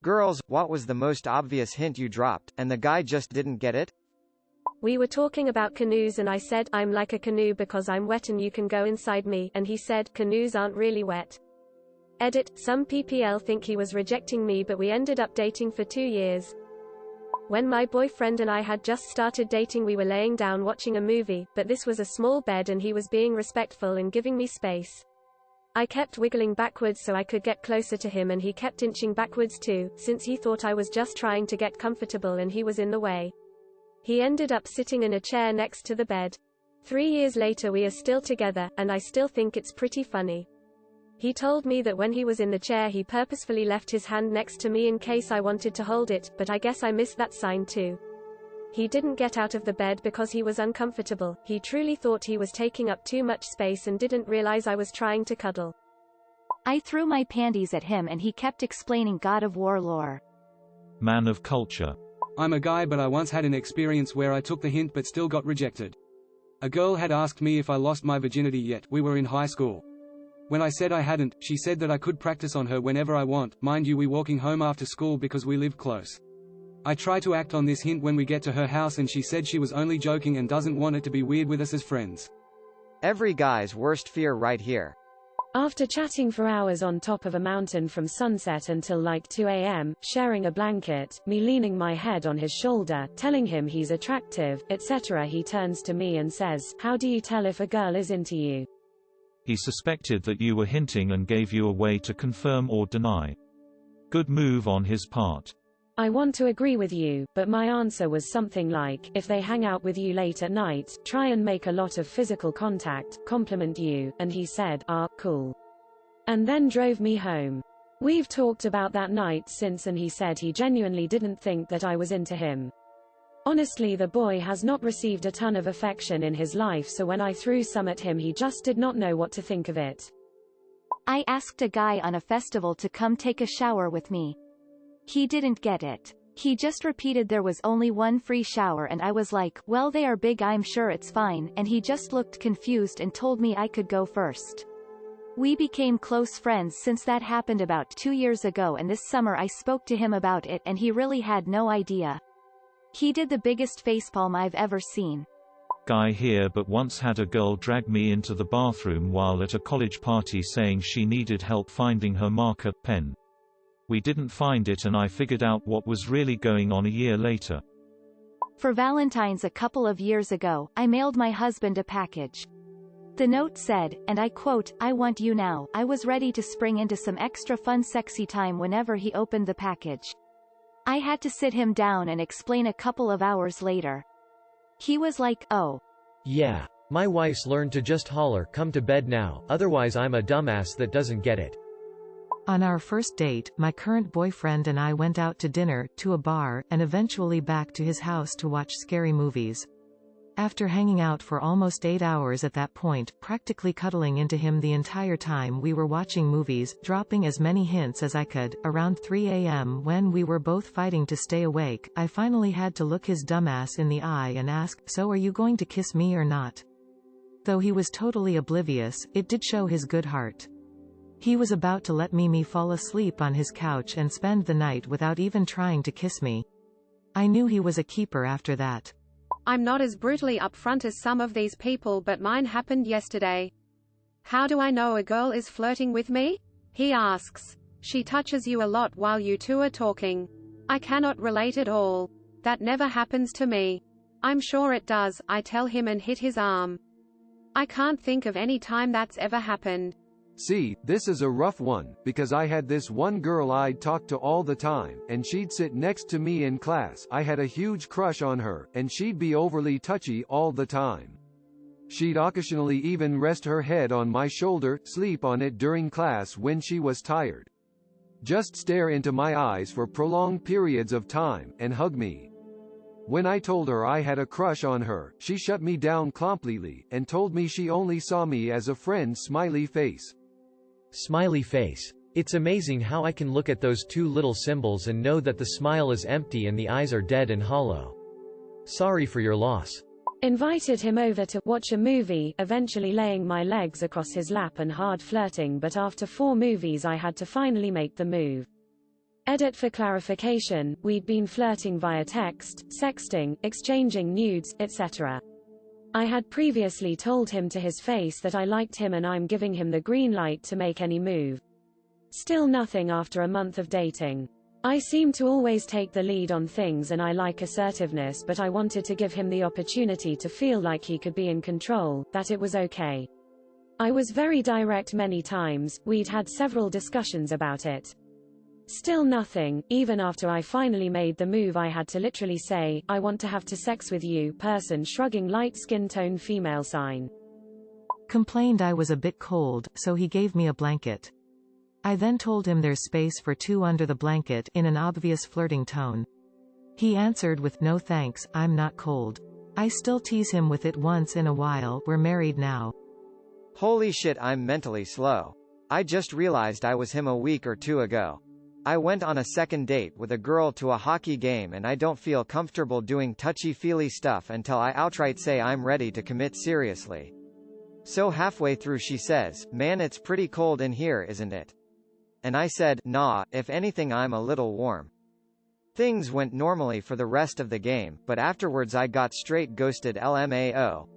Girls, what was the most obvious hint you dropped, and the guy just didn't get it? We were talking about canoes and I said, I'm like a canoe because I'm wet and you can go inside me, and he said, canoes aren't really wet. Edit, some PPL think he was rejecting me but we ended up dating for 2 years. When my boyfriend and I had just started dating we were laying down watching a movie, but this was a small bed and he was being respectful and giving me space. I kept wiggling backwards so I could get closer to him and he kept inching backwards too, since he thought I was just trying to get comfortable and he was in the way. He ended up sitting in a chair next to the bed. 3 years later we are still together, and I still think it's pretty funny. He told me that when he was in the chair he purposefully left his hand next to me in case I wanted to hold it, but I guess I missed that sign too. He didn't get out of the bed because he was uncomfortable. He truly thought he was taking up too much space and didn't realize I was trying to cuddle. I threw my panties at him and he kept explaining God of War lore. Man of culture. I'm a guy but I once had an experience where I took the hint but still got rejected. A girl had asked me if I lost my virginity yet. We were in high school. When I said I hadn't, she said that I could practice on her whenever I want. Mind you, we walking home after school because we lived close. I try to act on this hint when we get to her house and she said she was only joking and doesn't want it to be weird with us as friends. Every guy's worst fear right here. After chatting for hours on top of a mountain from sunset until like 2 a.m., sharing a blanket, me leaning my head on his shoulder, telling him he's attractive, etc., he turns to me and says, "How do you tell if a girl is into you?" He suspected that you were hinting and gave you a way to confirm or deny. Good move on his part. I want to agree with you, but my answer was something like, if they hang out with you late at night, try and make a lot of physical contact, compliment you, and he said, "Ah, cool." And then drove me home. We've talked about that night since and he said he genuinely didn't think that I was into him. Honestly, the boy has not received a ton of affection in his life, so when I threw some at him he just did not know what to think of it. I asked a guy on a festival to come take a shower with me. He didn't get it. He just repeated there was only one free shower and I was like, well, they are big, I'm sure it's fine, and he just looked confused and told me I could go first. We became close friends since that happened about 2 years ago, and this summer I spoke to him about it and he really had no idea. He did the biggest facepalm I've ever seen. Guy here but once had a girl drag me into the bathroom while at a college party saying she needed help finding her marker pen. We didn't find it and I figured out what was really going on a year later. For Valentine's a couple of years ago, I mailed my husband a package. The note said, and I quote, "I want you now." I was ready to spring into some extra fun sexy time whenever he opened the package. I had to sit him down and explain a couple of hours later. He was like, "Oh. Yeah. My wife's learned to just holler, come to bed now, otherwise I'm a dumbass that doesn't get it." On our first date, my current boyfriend and I went out to dinner, to a bar, and eventually back to his house to watch scary movies. After hanging out for almost 8 hours at that point, practically cuddling into him the entire time we were watching movies, dropping as many hints as I could, around 3 a.m. when we were both fighting to stay awake, I finally had to look his dumbass in the eye and ask, "So are you going to kiss me or not?" Though he was totally oblivious, it did show his good heart. He was about to let me fall asleep on his couch and spend the night without even trying to kiss me. I knew he was a keeper after that. I'm not as brutally upfront as some of these people, but mine happened yesterday. How do I know a girl is flirting with me? He asks. She touches you a lot while you two are talking. I cannot relate at all. That never happens to me. I'm sure it does, I tell him and hit his arm. I can't think of any time that's ever happened. See, this is a rough one, because I had this one girl I'd talk to all the time, and she'd sit next to me in class. I had a huge crush on her, and she'd be overly touchy all the time. She'd occasionally even rest her head on my shoulder, sleep on it during class when she was tired. Just stare into my eyes for prolonged periods of time, and hug me. When I told her I had a crush on her, she shut me down completely, and told me she only saw me as a friend. Smiley face. Smiley face. It's amazing how I can look at those two little symbols and know that the smile is empty and the eyes are dead and hollow. Sorry for your loss. Invited him over to watch a movie, eventually laying my legs across his lap and hard flirting, but after 4 movies I had to finally make the move. Edit for clarification, we'd been flirting via text, sexting, exchanging nudes, etc. I had previously told him to his face that I liked him and I'm giving him the green light to make any move. Still nothing after a month of dating. I seem to always take the lead on things and I like assertiveness, but I wanted to give him the opportunity to feel like he could be in control, that it was okay. I was very direct many times, we'd had several discussions about it. Still nothing, even after I finally made the move I had to literally say, I want to have sex with you, person shrugging light skin tone female sign. Complained I was a bit cold, so he gave me a blanket. I then told him there's space for two under the blanket in an obvious flirting tone. He answered with no thanks, I'm not cold. I still tease him with it once in a while, we're married now. Holy shit, I'm mentally slow. I just realized I was him a week or two ago. I went on a second date with a girl to a hockey game and I don't feel comfortable doing touchy-feely stuff until I outright say I'm ready to commit seriously. So halfway through she says, man, it's pretty cold in here, isn't it? And I said, nah, if anything I'm a little warm. Things went normally for the rest of the game, but afterwards I got straight ghosted LMAO.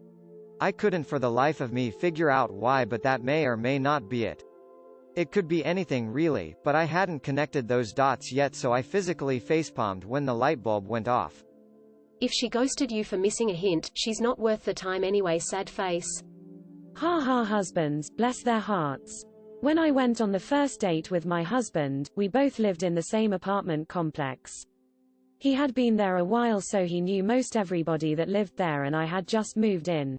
I couldn't for the life of me figure out why, but that may or may not be it. It could be anything really, but I hadn't connected those dots yet, so I physically facepalmed when the light bulb went off. If she ghosted you for missing a hint, she's not worth the time anyway, sad face. Ha ha, husbands, bless their hearts. When I went on the first date with my husband, we both lived in the same apartment complex. He had been there a while, so he knew most everybody that lived there, and I had just moved in.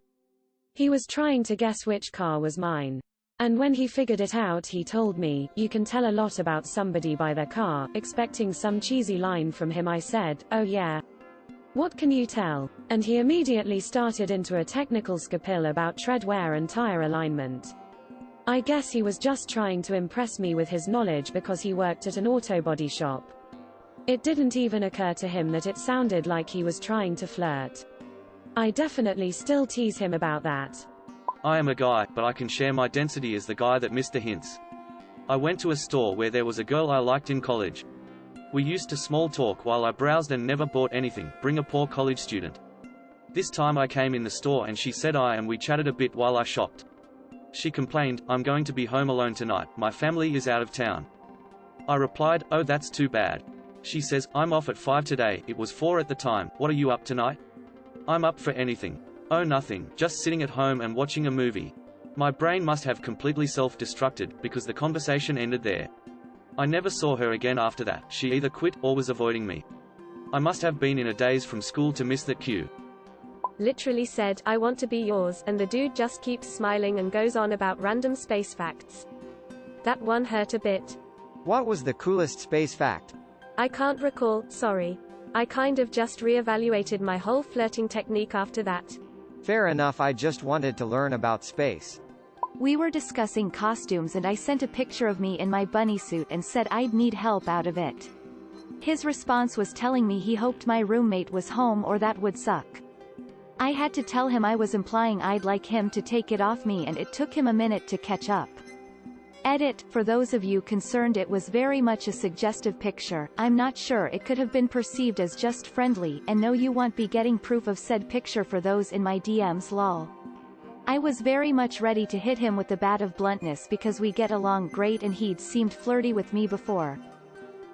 He was trying to guess which car was mine. And when he figured it out, he told me, you can tell a lot about somebody by their car, expecting some cheesy line from him. I said, oh yeah. What can you tell? And he immediately started into a technical spiel about tread wear and tire alignment. I guess he was just trying to impress me with his knowledge because he worked at an auto body shop. It didn't even occur to him that it sounded like he was trying to flirt. I definitely still tease him about that. I am a guy, but I can share my density as the guy that missed the hints. I went to a store where there was a girl I liked in college. We used to small talk while I browsed and never bought anything, bring a poor college student. This time I came in the store and she said hi and we chatted a bit while I shopped. She complained, I'm going to be home alone tonight, my family is out of town. I replied, oh that's too bad. She says, I'm off at 5 today, it was 4 at the time, what are you up tonight? I'm up for anything. Oh nothing, just sitting at home and watching a movie. My brain must have completely self-destructed, because the conversation ended there. I never saw her again after that, she either quit or was avoiding me. I must have been in a daze from school to miss that cue. Literally said, I want to be yours, and the dude just keeps smiling and goes on about random space facts. That one hurt a bit. What was the coolest space fact? I can't recall, sorry. I kind of just re-evaluated my whole flirting technique after that. Fair enough, I just wanted to learn about space. We were discussing costumes and I sent a picture of me in my bunny suit and said I'd need help out of it. His response was telling me he hoped my roommate was home or that would suck. I had to tell him I was implying I'd like him to take it off me, and it took him a minute to catch up. Edit, for those of you concerned, it was very much a suggestive picture. I'm not sure it could have been perceived as just friendly, and no, you won't be getting proof of said picture for those in my DMs, lol. I was very much ready to hit him with the bat of bluntness because we get along great and he'd seemed flirty with me before.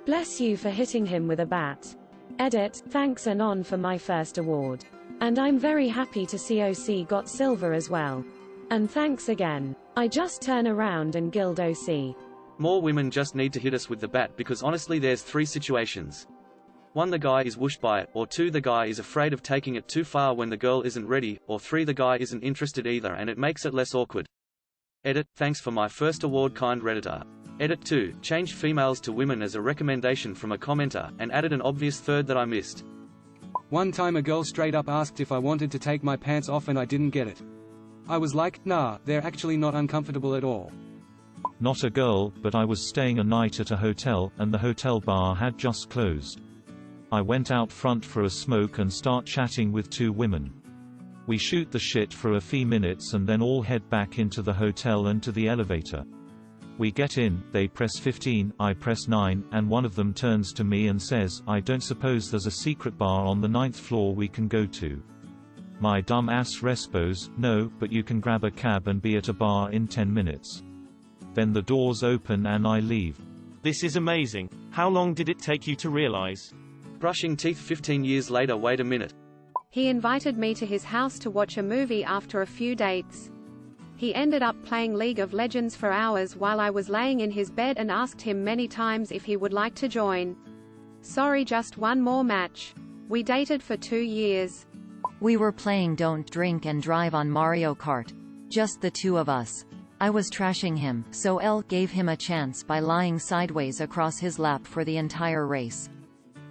Bless you for hitting him with a bat. Edit, thanks Anon for my first award. And I'm very happy to see OC got silver as well. And thanks again. I just turn around and gild OC. More women just need to hit us with the bat, because honestly there's 3 situations. 1, the guy is whooshed by it, or 2, the guy is afraid of taking it too far when the girl isn't ready, or 3, the guy isn't interested either and it makes it less awkward. Edit, thanks for my first award, kind Redditor. Edit 2, changed females to women as a recommendation from a commenter, and added an obvious third that I missed. One time a girl straight up asked if I wanted to take my pants off and I didn't get it. I was like, nah, they're actually not uncomfortable at all. Not a girl, but I was staying a night at a hotel, and the hotel bar had just closed. I went out front for a smoke and start chatting with 2 women. We shoot the shit for a few minutes and then all head back into the hotel and to the elevator. We get in, they press 15, I press 9, and one of them turns to me and says, I don't suppose there's a secret bar on the 9th floor we can go to. My dumb ass respos, no, but you can grab a cab and be at a bar in 10 minutes. Then the doors open and I leave. This is amazing. How long did it take you to realize? Brushing teeth 15 years later. Wait a minute. He invited me to his house to watch a movie after a few dates. He ended up playing League of Legends for hours while I was laying in his bed and asked him many times if he would like to join. Sorry, just one more match. We dated for 2 years. We were playing Don't Drink and Drive on Mario Kart. Just the two of us. I was trashing him, so L gave him a chance by lying sideways across his lap for the entire race.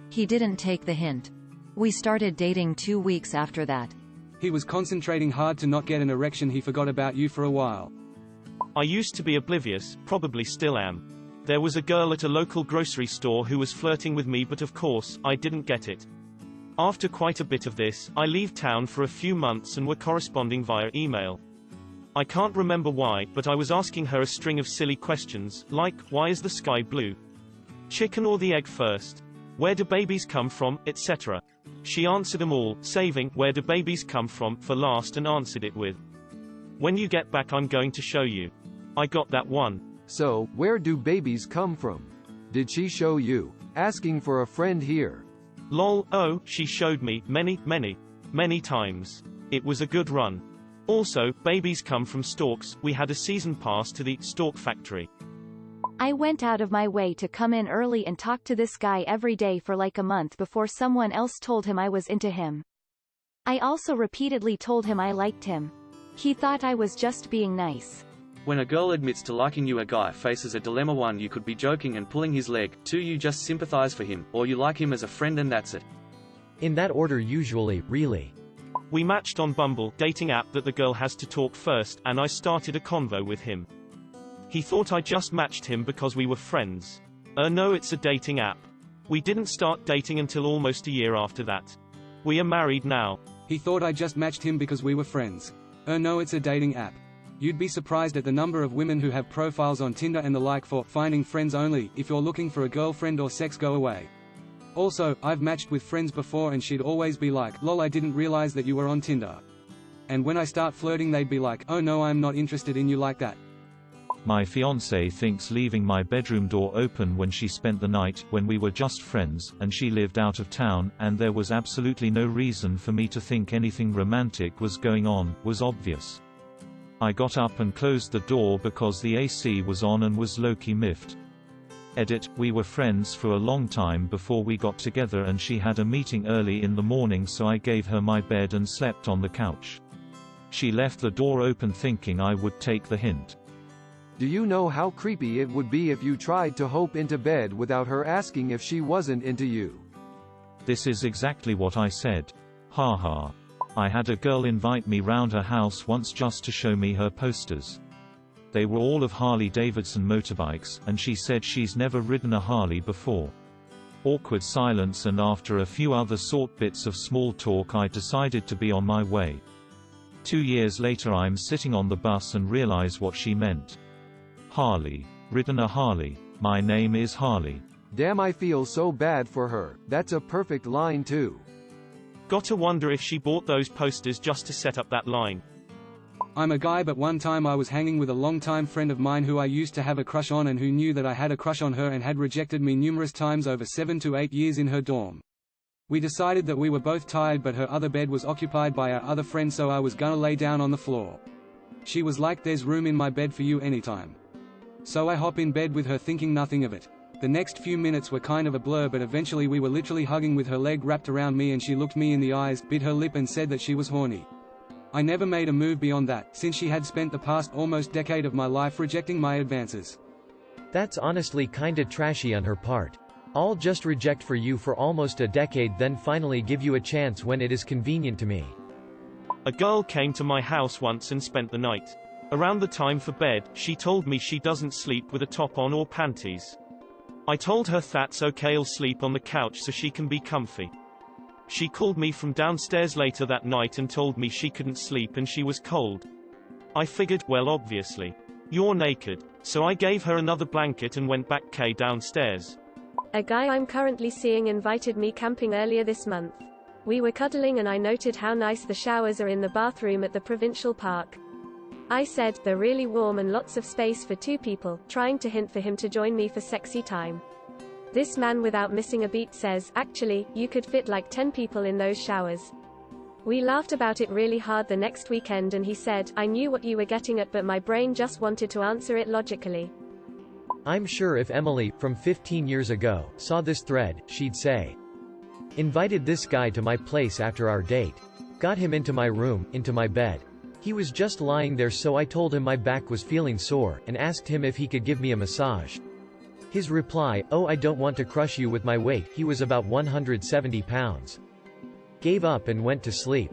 He didn't take the hint. We started dating 2 weeks after that. He was concentrating hard to not get an erection. He forgot about you for a while. I used to be oblivious, probably still am. There was a girl at a local grocery store who was flirting with me, but of course, I didn't get it. After quite a bit of this, I leave town for a few months and were corresponding via email. I can't remember why, but I was asking her a string of silly questions, like, why is the sky blue? Chicken or the egg first? Where do babies come from, etc. She answered them all, saving, where do babies come from, for last and answered it with, when you get back I'm going to show you. I got that one. So, where do babies come from? Did she show you? Asking for a friend here. Lol, oh, she showed me, many times. It was a good run. Also, babies come from storks. We had a season pass to the stork factory. I went out of my way to come in early and talk to this guy every day for like a month before someone else told him I was into him. I also repeatedly told him I liked him. He thought I was just being nice. When a girl admits to liking you, a guy faces a dilemma. 1, you could be joking and pulling his leg. 2, you just sympathize for him, or you like him as a friend and that's it. In that order usually, really. We matched on Bumble, dating app that the girl has to talk first, and I started a convo with him. He thought I just matched him because we were friends. No, it's a dating app. We didn't start dating until almost a year after that. We are married now. He thought I just matched him because we were friends. No, it's a dating app. You'd be surprised at the number of women who have profiles on Tinder and the like for finding friends only. If you're looking for a girlfriend or sex, go away. Also, I've matched with friends before and she'd always be like, lol, I didn't realize that you were on Tinder. And when I start flirting they'd be like, oh no, I'm not interested in you like that. My fiancée thinks leaving my bedroom door open when she spent the night, when we were just friends, and she lived out of town, and there was absolutely no reason for me to think anything romantic was going on, was obvious. I got up and closed the door because the AC was on and was low-key miffed. Edit, we were friends for a long time before we got together and she had a meeting early in the morning, so I gave her my bed and slept on the couch. She left the door open thinking I would take the hint. Do you know how creepy it would be if you tried to hope into bed without her asking if she wasn't into you? This is exactly what I said. Haha. I had a girl invite me round her house once just to show me her posters. They were all of Harley-Davidson motorbikes, and she said she's never ridden a Harley before. Awkward silence, and after a few other sort bits of small talk I decided to be on my way. 2 years later I'm sitting on the bus and realize what she meant. Harley. Ridden a Harley. My name is Harley. Damn, I feel so bad for her. That's a perfect line too. Gotta wonder if she bought those posters just to set up that line. I'm a guy, but one time I was hanging with a longtime friend of mine who I used to have a crush on and who knew that I had a crush on her and had rejected me numerous times over 7 to 8 years in her dorm. We decided that we were both tired, but her other bed was occupied by our other friend, so I was gonna lay down on the floor. She was like, there's room in my bed for you anytime. So I hop in bed with her thinking nothing of it. The next few minutes were kind of a blur, but eventually we were literally hugging with her leg wrapped around me and she looked me in the eyes, bit her lip and said that she was horny. I never made a move beyond that, since she had spent the past almost decade of my life rejecting my advances. That's honestly kinda trashy on her part. I'll just reject for you for almost a decade, then finally give you a chance when it is convenient to me. A girl came to my house once and spent the night. Around the time for bed, she told me she doesn't sleep with a top on or panties. I told her that's okay, I'll sleep on the couch so she can be comfy. She called me from downstairs later that night and told me she couldn't sleep and she was cold. I figured, well, obviously. You're naked. So I gave her another blanket and went back downstairs. A guy I'm currently seeing invited me camping earlier this month. We were cuddling and I noted how nice the showers are in the bathroom at the provincial park. I said, they're really warm and lots of space for 2 people, trying to hint for him to join me for sexy time. This man without missing a beat says, actually, you could fit like 10 people in those showers. We laughed about it really hard the next weekend and he said, I knew what you were getting at but my brain just wanted to answer it logically. I'm sure if Emily, from 15 years ago, saw this thread, she'd say, invited this guy to my place after our date. Got him into my room, into my bed. He was just lying there so I told him my back was feeling sore, and asked him if he could give me a massage. His reply, oh I don't want to crush you with my weight, he was about 170 pounds. Gave up and went to sleep.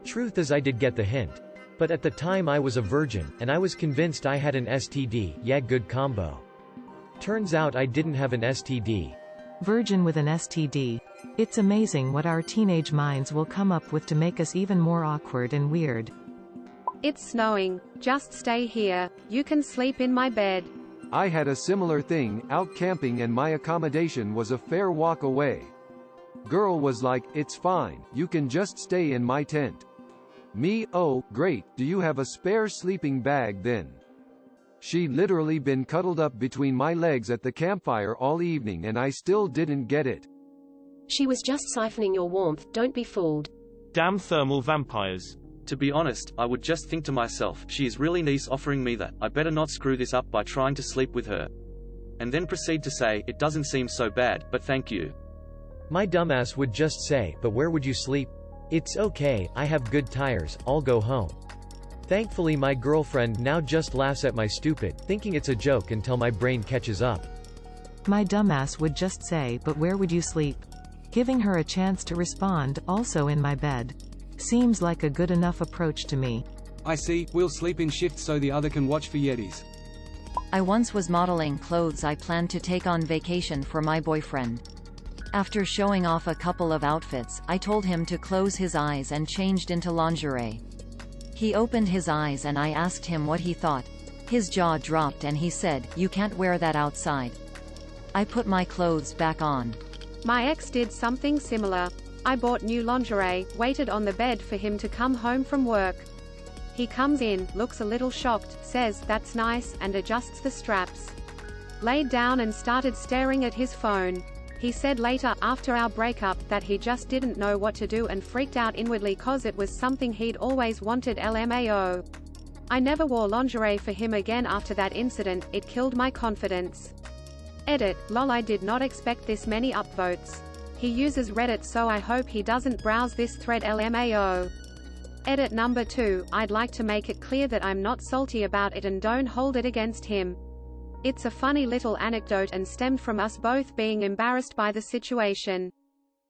Truth is I did get the hint. But at the time I was a virgin, and I was convinced I had an STD, yeah good combo. Turns out I didn't have an STD. Virgin with an STD. It's amazing what our teenage minds will come up with to make us even more awkward and weird. It's snowing. Just stay here. You can sleep in my bed. I had a similar thing, out camping and my accommodation was a fair walk away. Girl was like, it's fine, you can just stay in my tent. Me, oh, great, do you have a spare sleeping bag then? She'd literally been cuddled up between my legs at the campfire all evening and I still didn't get it. She was just siphoning your warmth, don't be fooled. Damn thermal vampires. To be honest, I would just think to myself, she is really nice offering me that, I better not screw this up by trying to sleep with her. And then proceed to say, it doesn't seem so bad, but thank you. My dumbass would just say, but where would you sleep? It's okay, I have good tires, I'll go home. Thankfully my girlfriend now just laughs at my stupid, thinking it's a joke until my brain catches up. My dumbass would just say, but where would you sleep? Giving her a chance to respond, also in my bed. Seems like a good enough approach to me. I see, we'll sleep in shifts so the other can watch for Yetis. I once was modeling clothes I planned to take on vacation for my boyfriend. After showing off a couple of outfits, I told him to close his eyes and changed into lingerie. He opened his eyes and I asked him what he thought. His jaw dropped and he said, you can't wear that outside. I put my clothes back on. My ex did something similar. I bought new lingerie, waited on the bed for him to come home from work. He comes in, looks a little shocked, says, that's nice, and adjusts the straps. Laid down and started staring at his phone. He said later, after our breakup, that he just didn't know what to do and freaked out inwardly cause it was something he'd always wanted LMAO. I never wore lingerie for him again after that incident, it killed my confidence. Edit, lol I did not expect this many upvotes. He uses Reddit so I hope he doesn't browse this thread LMAO. Edit number 2, I'd like to make it clear that I'm not salty about it and don't hold it against him. It's a funny little anecdote and stemmed from us both being embarrassed by the situation.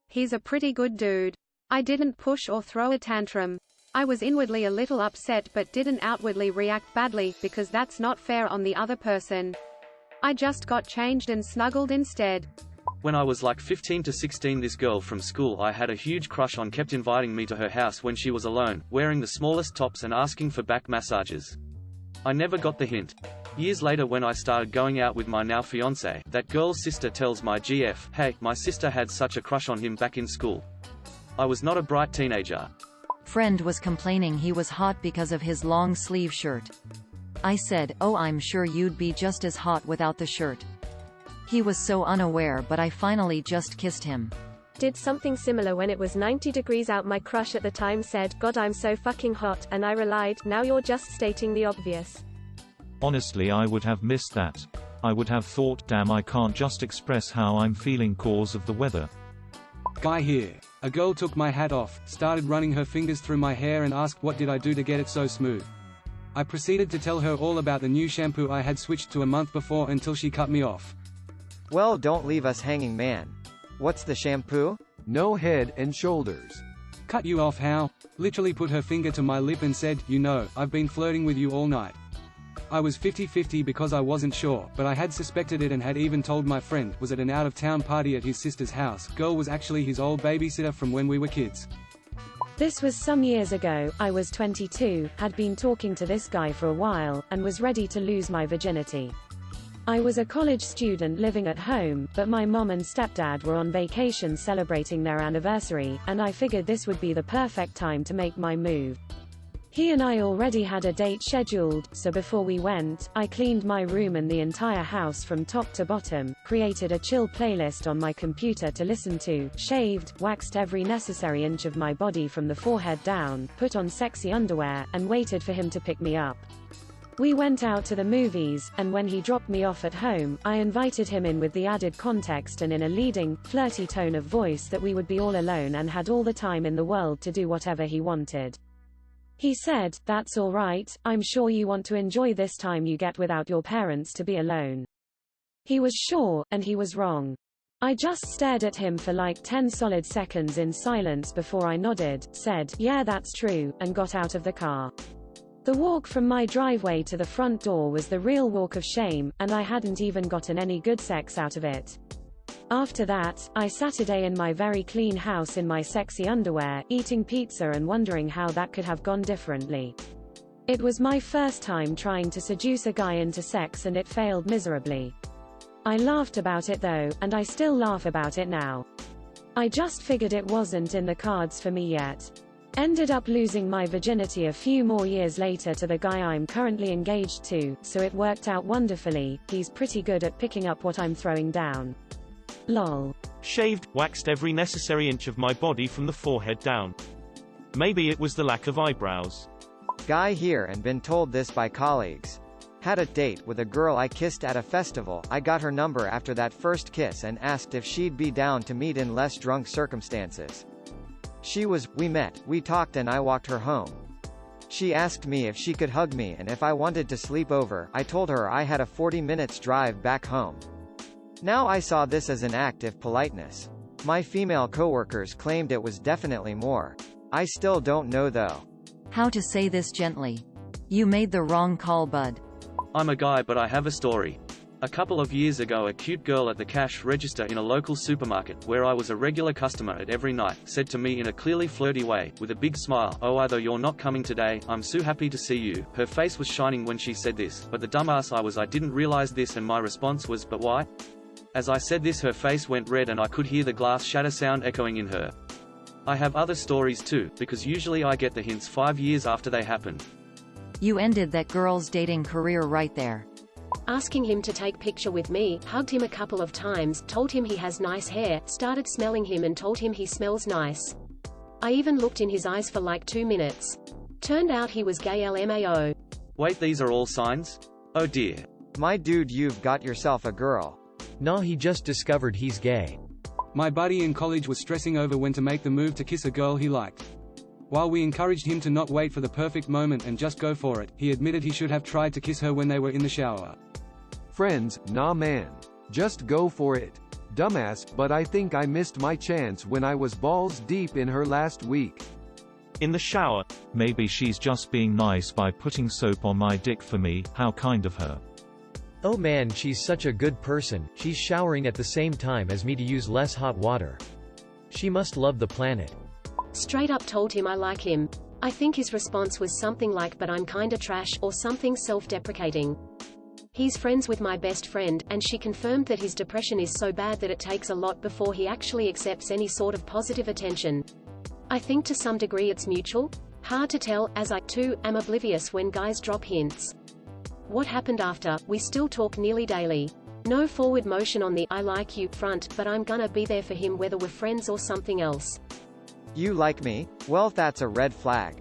He's a pretty good dude. I didn't push or throw a tantrum. I was inwardly a little upset but didn't outwardly react badly, because that's not fair on the other person. I just got changed and snuggled instead. When I was like 15 to 16, this girl from school I had a huge crush on kept inviting me to her house when she was alone, wearing the smallest tops and asking for back massages. I never got the hint. Years later when I started going out with my now fiancé, that girl's sister tells my GF, hey, my sister had such a crush on him back in school. I was not a bright teenager. Friend was complaining he was hot because of his long sleeve shirt. I said, oh I'm sure you'd be just as hot without the shirt. He was so unaware but I finally just kissed him. Did something similar when it was 90 degrees out. My crush at the time said, God I'm so fucking hot, and I relied, now you're just stating the obvious. Honestly I would have missed that. I would have thought, damn I can't just express how I'm feeling cause of the weather. Guy here. A girl took my hat off, started running her fingers through my hair and asked what did I do to get it so smooth. I proceeded to tell her all about the new shampoo I had switched to a month before until she cut me off. Well, don't leave us hanging, man. What's the shampoo? No Head and Shoulders. Cut you off how? Literally put her finger to my lip and said, you know, I've been flirting with you all night. I was 50-50 because I wasn't sure, but I had suspected it and had even told my friend, was at an out-of-town party at his sister's house. Girl was actually his old babysitter from when we were kids. This was some years ago. I was 22, had been talking to this guy for a while, and was ready to lose my virginity. I was a college student living at home, but my mom and stepdad were on vacation celebrating their anniversary, and I figured this would be the perfect time to make my move. He and I already had a date scheduled, so before we went, I cleaned my room and the entire house from top to bottom, created a chill playlist on my computer to listen to, shaved, waxed every necessary inch of my body from the forehead down, put on sexy underwear, and waited for him to pick me up. We went out to the movies, and when he dropped me off at home, I invited him in with the added context and in a leading, flirty tone of voice that we would be all alone and had all the time in the world to do whatever he wanted. He said, "That's all right, I'm sure you want to enjoy this time you get without your parents to be alone." He was sure, and he was wrong. I just stared at him for like 10 solid seconds in silence before I nodded, said, "Yeah, that's true," and got out of the car. The walk from my driveway to the front door was the real walk of shame, and I hadn't even gotten any good sex out of it. After that, I sat a day in my very clean house in my sexy underwear, eating pizza and wondering how that could have gone differently. It was my first time trying to seduce a guy into sex and it failed miserably. I laughed about it though, and I still laugh about it now. I just figured it wasn't in the cards for me yet. Ended up losing my virginity a few more years later to the guy I'm currently engaged to, so it worked out wonderfully. He's pretty good at picking up what I'm throwing down. Lol. Shaved, waxed every necessary inch of my body from the forehead down. Maybe it was the lack of eyebrows. Guy here and been told this by colleagues. Had a date with a girl I kissed at a festival. I got her number after that first kiss and asked if she'd be down to meet in less drunk circumstances. We met, we talked and I walked her home. She asked me if she could hug me and if I wanted to sleep over. I told her I had a 40 minutes drive back home. Now I saw this as an act of politeness. My female coworkers claimed it was definitely more. I still don't know though. How to say this gently? You made the wrong call, bud. I'm a guy but I have a story. A couple of years ago a cute girl at the cash register in a local supermarket, where I was a regular customer at every night, said to me in a clearly flirty way, with a big smile, "Oh, either you're not coming today, I'm so happy to see you." Her face was shining when she said this, but the dumbass I didn't realize this and my response was, "But why?" As I said this her face went red and I could hear the glass shatter sound echoing in her. I have other stories too, because usually I get the hints 5 years after they happen. You ended that girl's dating career right there. Asking him to take picture with me, hugged him a couple of times, told him he has nice hair, started smelling him and told him he smells nice. I even looked in his eyes for like 2 minutes. Turned out he was gay LMAO. Wait, these are all signs? Oh dear. My dude, you've got yourself a girl. Nah, he just discovered he's gay. My buddy in college was stressing over when to make the move to kiss a girl he liked. While we encouraged him to not wait for the perfect moment and just go for it, he admitted he should have tried to kiss her when they were in the shower. Friends, nah man. Just go for it. Dumbass, but I think I missed my chance when I was balls deep in her last week. In the shower. Maybe she's just being nice by putting soap on my dick for me. How kind of her. Oh man, she's such a good person. She's showering at the same time as me to use less hot water. She must love the planet. Straight up told him I like him. I think his response was something like, "But I'm kinda trash," or something self-deprecating. He's friends with my best friend, and she confirmed that his depression is so bad that it takes a lot before he actually accepts any sort of positive attention. I think to some degree it's mutual. Hard to tell, as I, too, am oblivious when guys drop hints. What happened after? We still talk nearly daily. No forward motion on the "I like you" front, but I'm gonna be there for him whether we're friends or something else. You like me? Well, that's a red flag.